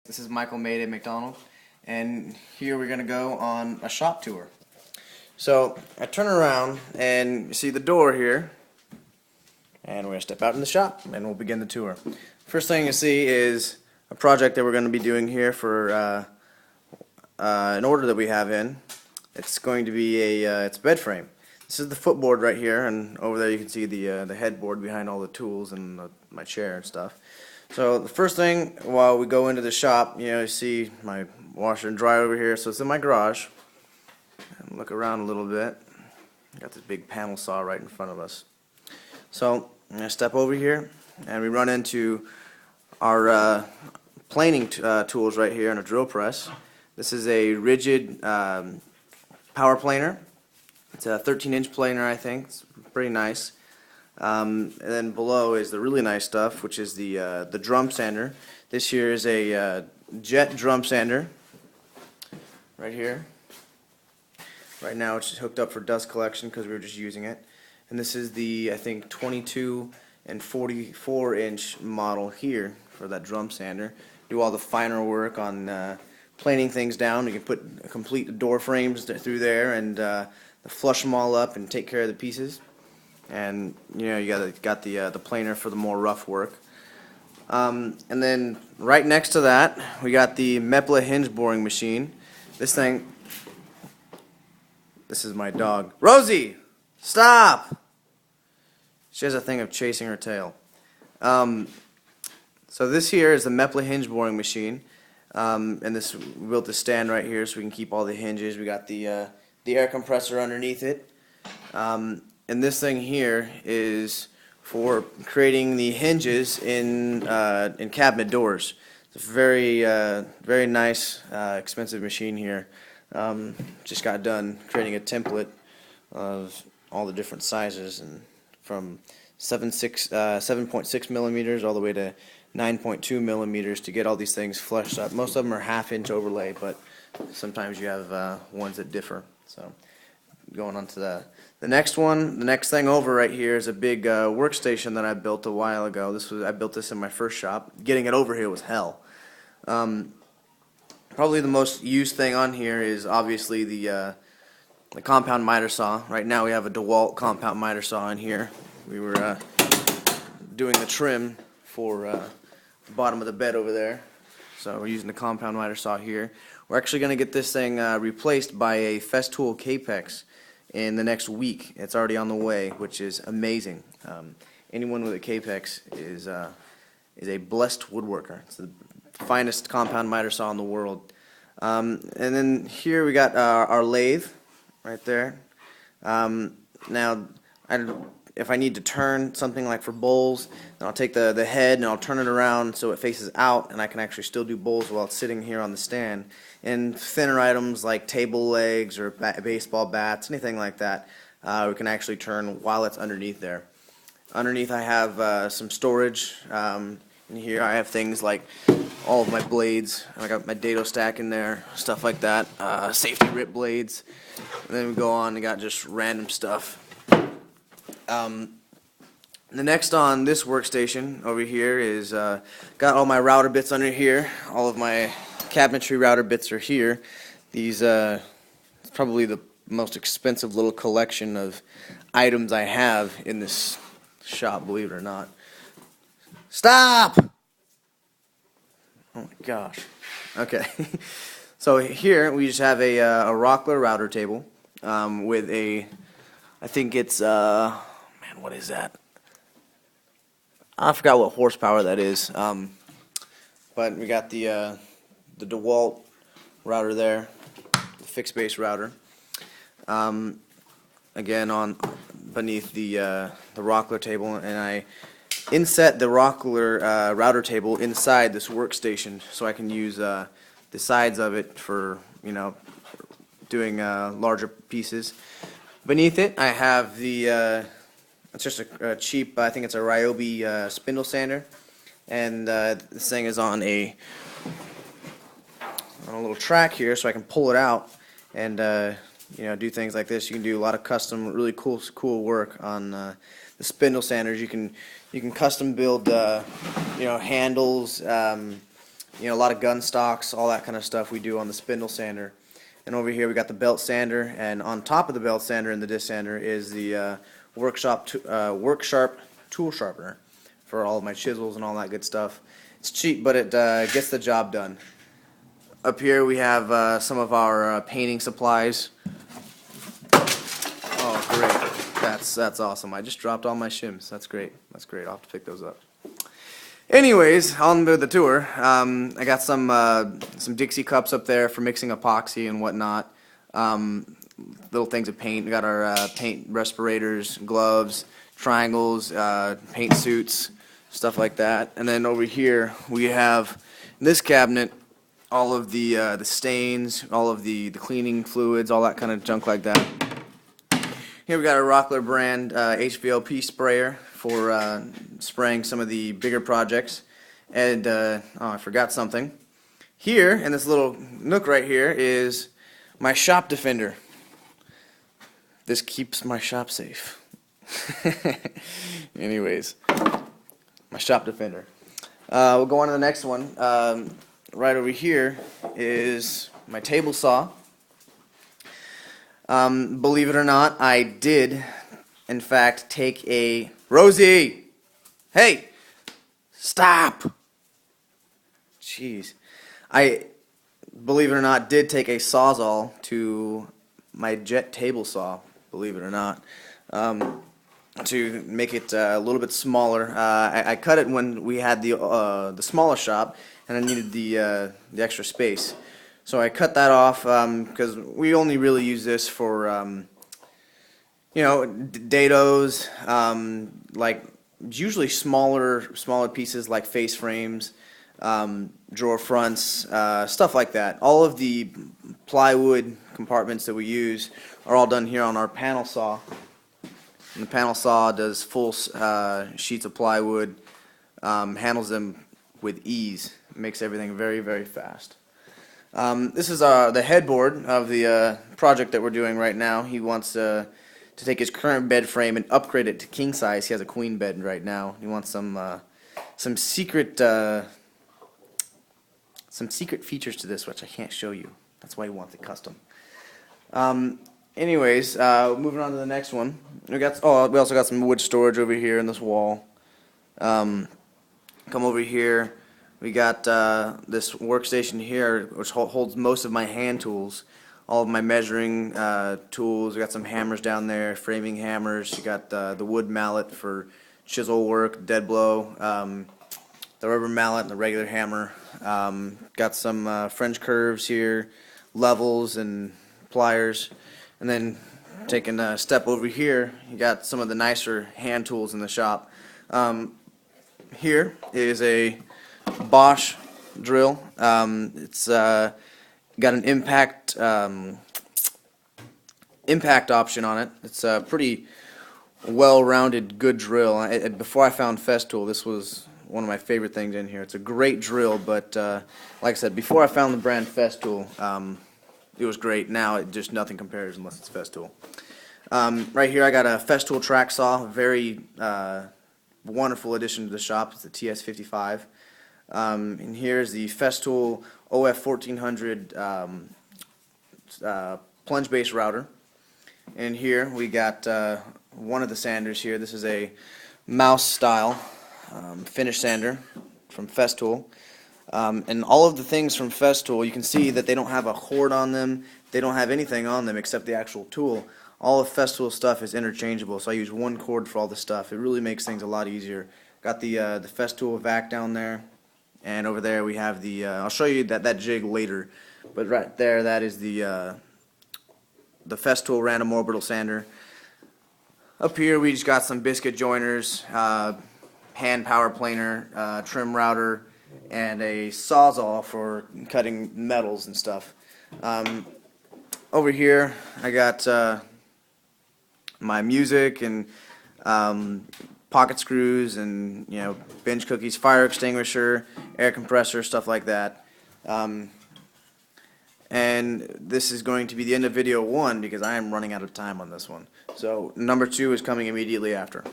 This is Michael Mayday McDonald, and here we're going to go on a shop tour. So I turn around and you see the door here, and we're going to step out in the shop and we'll begin the tour. First thing you see is a project that we're going to be doing here for an order that we have in. It's going to be it's a bed frame. This is the footboard right here, and over there you can see the headboard behind all the tools and my chair and stuff. So the first thing while we go into the shop, you see my washer and dryer over here. So it's in my garage. And look around a little bit. Got this big panel saw right in front of us. So I'm going to step over here, and we run into our planing tools right here and a drill press. This is a rigid power planer. It's a 13-inch planer, I think. It's pretty nice. And then below is the really nice stuff, which is the drum sander. This here is a jet drum sander right here. Right now it's just hooked up for dust collection because we were just using it. And this is the, I think, 22 and 44-inch model here for that drum sander. Do all the finer work on planing things down. You can put complete door frames through there and flush them all up and take care of the pieces. And you got the planer for the more rough work. And then right next to that we got the Mepla hinge boring machine. This is my dog. Rosie, stop! She has a thing of chasing her tail. So this here is the Mepla hinge boring machine, and we built this stand right here so we can keep all the hinges. We got the air compressor underneath it. And this thing here is for creating the hinges in cabinet doors. It's a very nice, expensive machine here. Just got done creating a template of all the different sizes, and from 7.6 millimeters all the way to 9.2 millimeters to get all these things fleshed up. Most of them are half-inch overlay, but sometimes you have ones that differ. So going on to the next one, the next thing over right here is a big workstation that I built a while ago. I built this in my first shop. Getting it over here was hell. Probably the most used thing on here is obviously the compound miter saw. Right now we have a DeWalt compound miter saw in here. We were doing the trim for the bottom of the bed over there, so we're using the compound miter saw here. We're actually going to get this thing replaced by a Festool Capex in the next week. It's already on the way, which is amazing. Anyone with a Capex is a blessed woodworker. It's the finest compound miter saw in the world. And then here we got our lathe right there. Now, if I need to turn something like for bowls, then I'll take the head and I'll turn it around so it faces out, and I can actually still do bowls while it's sitting here on the stand. And thinner items like table legs or baseball bats, anything like that, we can actually turn while it's underneath there. Underneath I have some storage. In here I have things like all of my blades. I got my dado stack in there, stuff like that, safety rip blades. And then we go on and got just random stuff. The next on this workstation over here is got all my router bits under here. All of my cabinetry router bits are here. These it's probably the most expensive little collection of items I have in this shop, believe it or not. Stop! Oh my gosh. Okay. So here we just have a Rockler router table with a, I think it's man, what is that? I forgot what horsepower that is. But we got the DeWalt router there, the fixed base router. Again on beneath the Rockler table, and I inset the Rockler router table inside this workstation so I can use the sides of it for doing larger pieces. Beneath it I have it's just a cheap, I think it's a Ryobi spindle sander, and this thing is on a little track here so I can pull it out and do things like this. You can do a lot of custom, really cool work on the spindle sanders. You can custom build handles, a lot of gun stocks, all that kind of stuff we do on the spindle sander. And over here we got the belt sander, and on top of the belt sander and the disc sander is the Worksharp tool sharpener for all of my chisels and all that good stuff. It's cheap, but it gets the job done. Up here we have some of our painting supplies. Oh, great! That's awesome. I just dropped all my shims. That's great. That's great. I'll have to pick those up. Anyways, on with the tour. I got some Dixie cups up there for mixing epoxy and whatnot. Little things of paint. We got our paint respirators, gloves, triangles, paint suits, stuff like that. And then over here we have in this cabinet all of the stains, all of the cleaning fluids, all that kind of junk like that. Here we got a Rockler brand HVLP sprayer for spraying some of the bigger projects. And oh, I forgot something. Here in this little nook right here is my shop defender. This keeps my shop safe. Anyways, my shop defender. We'll go on to the next one. Right over here is my table saw. Believe it or not, I did, in fact, take a... Rosie! Hey! Stop! Jeez. I, believe it or not, did take a Sawzall to my jet table saw, believe it or not, to make it a little bit smaller. I cut it when we had the smaller shop, and I needed the extra space. So I cut that off because we only really use this for, dados, like usually smaller pieces like face frames, drawer fronts, stuff like that. All of the plywood compartments that we use are all done here on our panel saw. And the panel saw does full sheets of plywood, handles them with ease, makes everything very, very fast. This is the headboard of the project that we're doing right now. He wants to take his current bed frame and upgrade it to king size. He has a queen bed right now. He wants some secret features to this, which I can't show you. That's why he wants it custom. Anyways, moving on to the next one. We also got some wood storage over here in this wall. Come over here. We got this workstation here, which holds most of my hand tools, all of my measuring tools. We got some hammers down there, framing hammers. You got the wood mallet for chisel work, dead blow, the rubber mallet, and the regular hammer. Got some French curves here, levels, and pliers. And then taking a step over here, you got some of the nicer hand tools in the shop. Here is a Bosch drill. It's got an impact option on it. It's a pretty well-rounded, good drill. Before I found Festool, this was one of my favorite things in here. It's a great drill, but like I said, before I found the brand Festool, it was great. Now it just nothing compares unless it's Festool. Right here I got a Festool track saw, very wonderful addition to the shop. It's the TS55. And here's the Festool OF 1400 plunge base router. And here we got one of the sanders here. This is a mouse style finish sander from Festool. And all of the things from Festool, you can see that they don't have a hoard on them. They don't have anything on them except the actual tool. All of Festool stuff is interchangeable, so I use one cord for all the stuff. It really makes things a lot easier. Got the Festool vac down there. And over there we have the, I'll show you that jig later, but right there that is the Festool random orbital sander. Up here we just got some biscuit joiners, hand power planer, trim router, and a Sawzall for cutting metals and stuff. Over here I got my music and pocket screws and bench cookies, fire extinguisher, air compressor, stuff like that. And this is going to be the end of video 1 because I am running out of time on this one. So number 2 is coming immediately after.